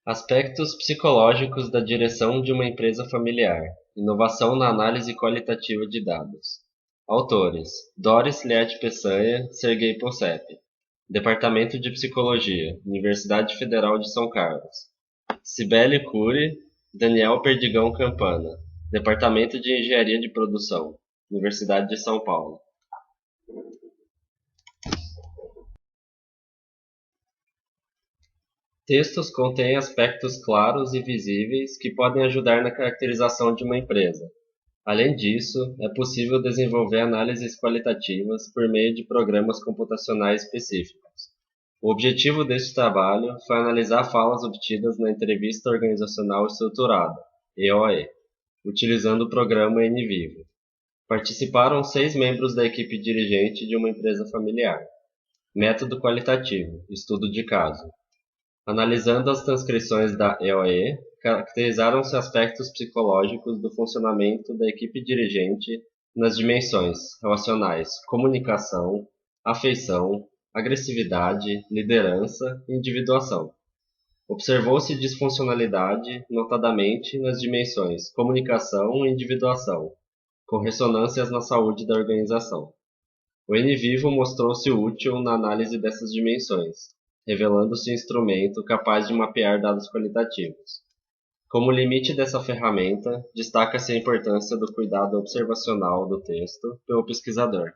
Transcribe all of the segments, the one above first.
Aspectos psicológicos da direção de uma empresa familiar. Inovação na análise qualitativa de dados. Autores: Doris Liette Peçanha, Sergei Possepp. Departamento de Psicologia, Universidade Federal de São Carlos. Cibele Cury, Daniel Perdigão Campana. Departamento de Engenharia de Produção, Universidade de São Paulo. Textos contêm aspectos claros e visíveis que podem ajudar na caracterização de uma empresa. Além disso, é possível desenvolver análises qualitativas por meio de programas computacionais específicos. O objetivo deste trabalho foi analisar falas obtidas na Entrevista Organizacional Estruturada, EOE, utilizando o programa NVivo. Participaram 6 membros da equipe dirigente de uma empresa familiar. Método qualitativo, estudo de caso. Analisando as transcrições da EOE, caracterizaram-se aspectos psicológicos do funcionamento da equipe dirigente nas dimensões relacionais comunicação, afeição, agressividade, liderança e individuação. Observou-se disfuncionalidade, notadamente nas dimensões comunicação e individuação, com ressonâncias na saúde da organização. O NVivo mostrou-se útil na análise dessas dimensões, revelando-se um instrumento capaz de mapear dados qualitativos. Como limite dessa ferramenta, destaca-se a importância do cuidado observacional do texto pelo pesquisador.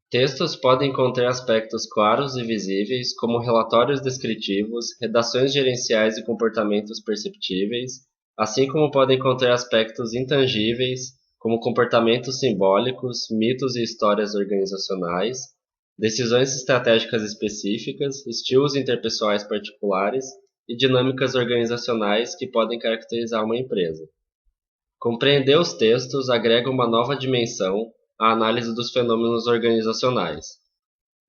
Textos podem conter aspectos claros e visíveis, como relatórios descritivos, redações gerenciais e comportamentos perceptíveis, assim como podem conter aspectos intangíveis, como comportamentos simbólicos, mitos e histórias organizacionais, decisões estratégicas específicas, estilos interpessoais particulares e dinâmicas organizacionais que podem caracterizar uma empresa. Compreender os textos agrega uma nova dimensão à análise dos fenômenos organizacionais.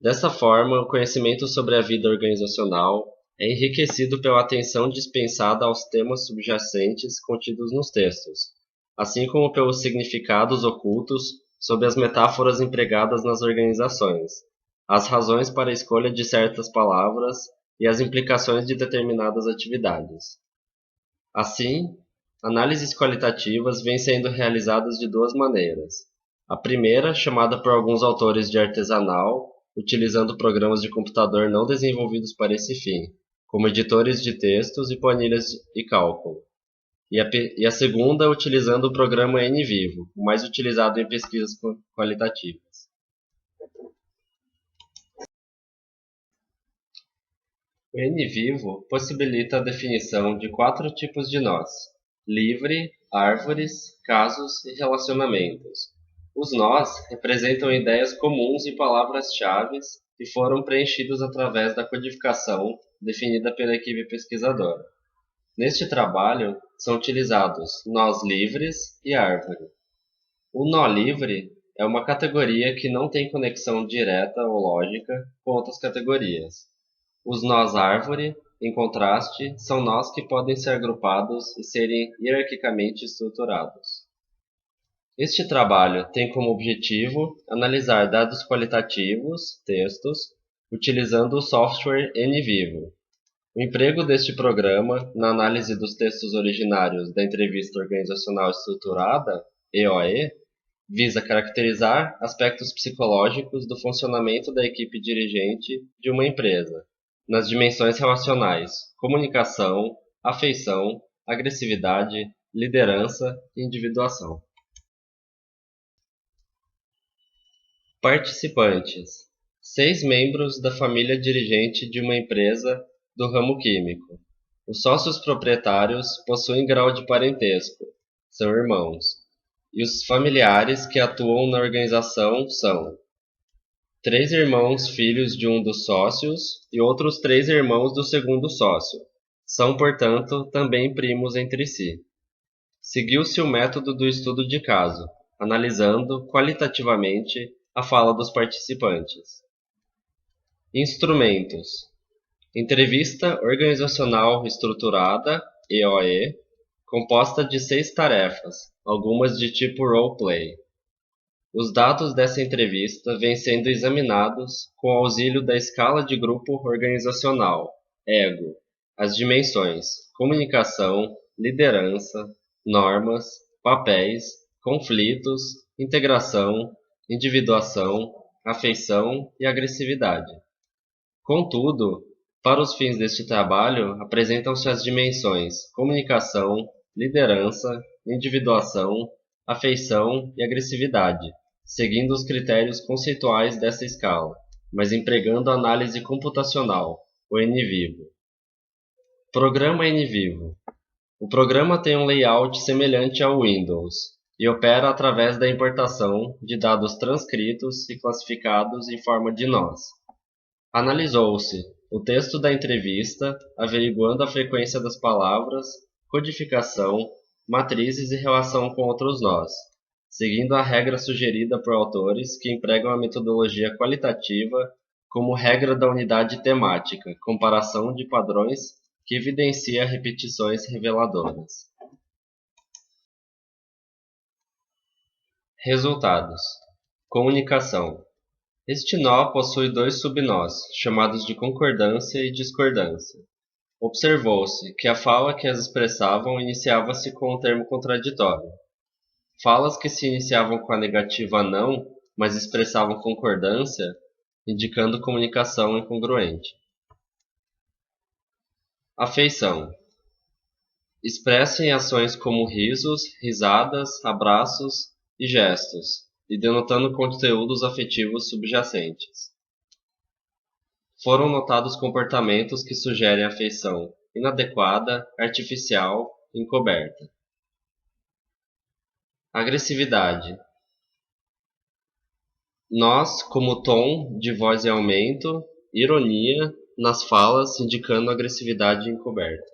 Dessa forma, o conhecimento sobre a vida organizacional é enriquecido pela atenção dispensada aos temas subjacentes contidos nos textos, assim como pelos significados ocultos sob as metáforas empregadas nas organizações, as razões para a escolha de certas palavras e as implicações de determinadas atividades. Assim, análises qualitativas vêm sendo realizadas de 2 maneiras. A primeira, chamada por alguns autores de artesanal, utilizando programas de computador não desenvolvidos para esse fim, como editores de textos e planilhas e cálculo. E a segunda, utilizando o programa NVivo, o mais utilizado em pesquisas qualitativas. O NVivo possibilita a definição de 4 tipos de nós: livre, árvores, casos e relacionamentos. Os nós representam ideias comuns e palavras-chave que foram preenchidos através da codificação definida pela equipe pesquisadora. Neste trabalho, são utilizados nós livres e árvore. O nó livre é uma categoria que não tem conexão direta ou lógica com outras categorias. Os nós árvore, em contraste, são nós que podem ser agrupados e serem hierarquicamente estruturados. Este trabalho tem como objetivo analisar dados qualitativos, textos, utilizando o software NVivo. O emprego deste programa na análise dos textos originários da Entrevista Organizacional Estruturada, EOE, visa caracterizar aspectos psicológicos do funcionamento da equipe dirigente de uma empresa, nas dimensões relacionais, comunicação, afeição, agressividade, liderança e individuação. Participantes: 6 membros da família dirigente de uma empresa do ramo químico. Os sócios proprietários possuem grau de parentesco, são irmãos, e os familiares que atuam na organização são 3 irmãos filhos de um dos sócios e outros 3 irmãos do segundo sócio. São, portanto, também primos entre si. Seguiu-se o método do estudo de caso, analisando qualitativamente a fala dos participantes. Instrumentos: Entrevista Organizacional Estruturada, EOE, composta de 6 tarefas, algumas de tipo role-play. Os dados dessa entrevista vêm sendo examinados com o auxílio da escala de grupo organizacional, EGO, as dimensões comunicação, liderança, normas, papéis, conflitos, integração, individuação, afeição e agressividade. Contudo, para os fins deste trabalho, apresentam-se as dimensões comunicação, liderança, individuação, afeição e agressividade, seguindo os critérios conceituais dessa escala, mas empregando a análise computacional, o NVivo. Programa NVivo. O programa tem um layout semelhante ao Windows e opera através da importação de dados transcritos e classificados em forma de nós. Analisou-se o texto da entrevista, averiguando a frequência das palavras, codificação, matrizes e relação com outros nós, seguindo a regra sugerida por autores que empregam a metodologia qualitativa como regra da unidade temática, comparação de padrões que evidencia repetições reveladoras. Resultados: comunicação. Este nó possui dois subnós, chamados de concordância e discordância. Observou-se que a fala que as expressavam iniciava-se com um termo contraditório. Falas que se iniciavam com a negativa não, mas expressavam concordância, indicando comunicação incongruente. Afeição. Expressa em ações como risos, risadas, abraços e gestos, e denotando conteúdos afetivos subjacentes. Foram notados comportamentos que sugerem afeição inadequada, artificial, encoberta. Agressividade. Nós, como tom de voz em aumento, ironia nas falas, indicando agressividade encoberta.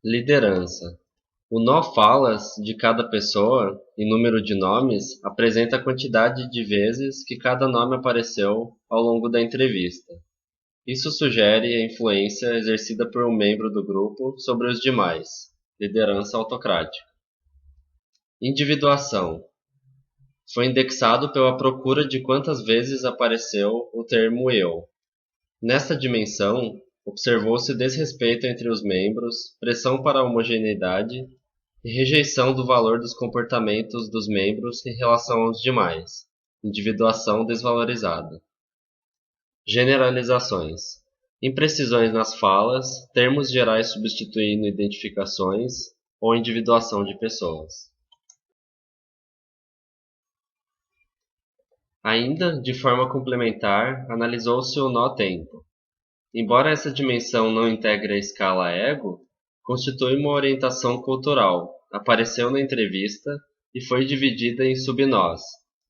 Liderança. O nó falas de cada pessoa, em número de nomes, apresenta a quantidade de vezes que cada nome apareceu ao longo da entrevista. Isso sugere a influência exercida por um membro do grupo sobre os demais, liderança autocrática. Individuação. Foi indexado pela procura de quantas vezes apareceu o termo eu. Nesta dimensão, observou-se desrespeito entre os membros, pressão para a homogeneidade e rejeição do valor dos comportamentos dos membros em relação aos demais, individuação desvalorizada. Generalizações. Imprecisões nas falas, termos gerais substituindo identificações ou individuação de pessoas. Ainda, de forma complementar, analisou-se o nó tempo. Embora essa dimensão não integre a escala ego, constitui uma orientação cultural, apareceu na entrevista e foi dividida em subnós,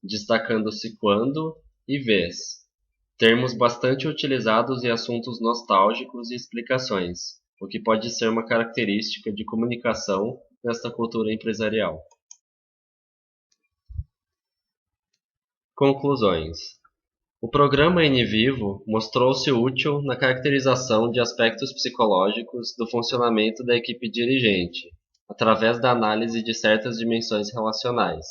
destacando-se quando e vez, termos bastante utilizados em assuntos nostálgicos e explicações, o que pode ser uma característica de comunicação nesta cultura empresarial. Conclusões. O programa NVivo mostrou-se útil na caracterização de aspectos psicológicos do funcionamento da equipe dirigente, através da análise de certas dimensões relacionais.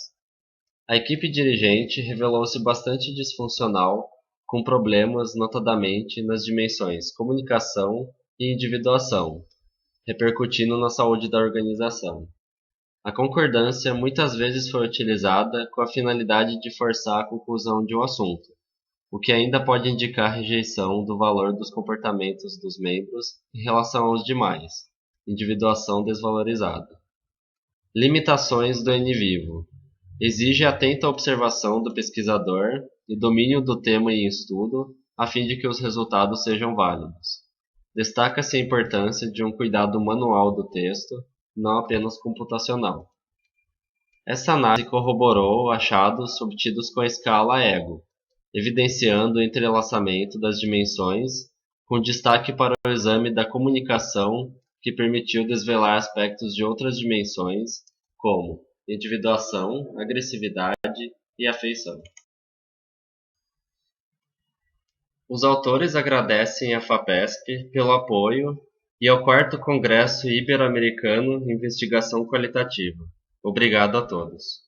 A equipe dirigente revelou-se bastante disfuncional, com problemas notadamente nas dimensões comunicação e individuação, repercutindo na saúde da organização. A concordância muitas vezes foi utilizada com a finalidade de forçar a conclusão de um assunto, o que ainda pode indicar rejeição do valor dos comportamentos dos membros em relação aos demais, individuação desvalorizada. Limitações do NVivo. Exige atenta observação do pesquisador e domínio do tema em estudo, a fim de que os resultados sejam válidos. Destaca-se a importância de um cuidado manual do texto, não apenas computacional. Essa análise corroborou achados obtidos com a escala EGO, evidenciando o entrelaçamento das dimensões, com destaque para o exame da comunicação, que permitiu desvelar aspectos de outras dimensões, como individuação, agressividade e afeição. Os autores agradecem à FAPESP pelo apoio e ao 4º Congresso Ibero-Americano em Investigação Qualitativa. Obrigado a todos.